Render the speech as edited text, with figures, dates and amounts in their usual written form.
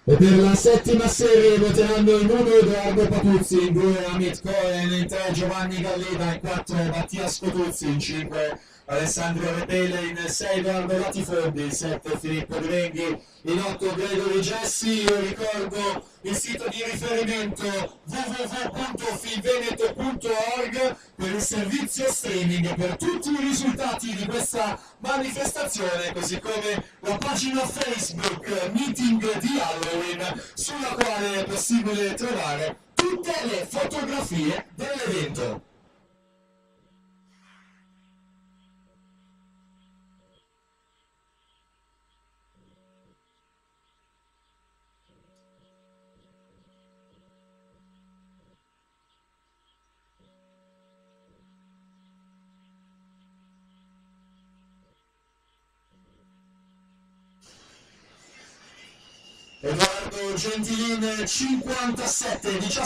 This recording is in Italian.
E per la settima serie voteranno in 1 Edoardo Patuzzi, in 2 Amit Cohen, in 3 Giovanni Gallina, in 4 Mattia Scotuzzi, in 5 Alessandro Repele, in 6 Edoardo Latifondi, in 7 Filippo De Venghi, in 8 Gregory Gessi. Io ricordo il sito di riferimento www.filveneto.org per il servizio streaming per tutti i risultati di questa manifestazione, così come la pagina Facebook Meeting di Halloween, sulla quale è possibile trovare tutte le fotografie dell'evento. Edoardo Gentilin 57, 17.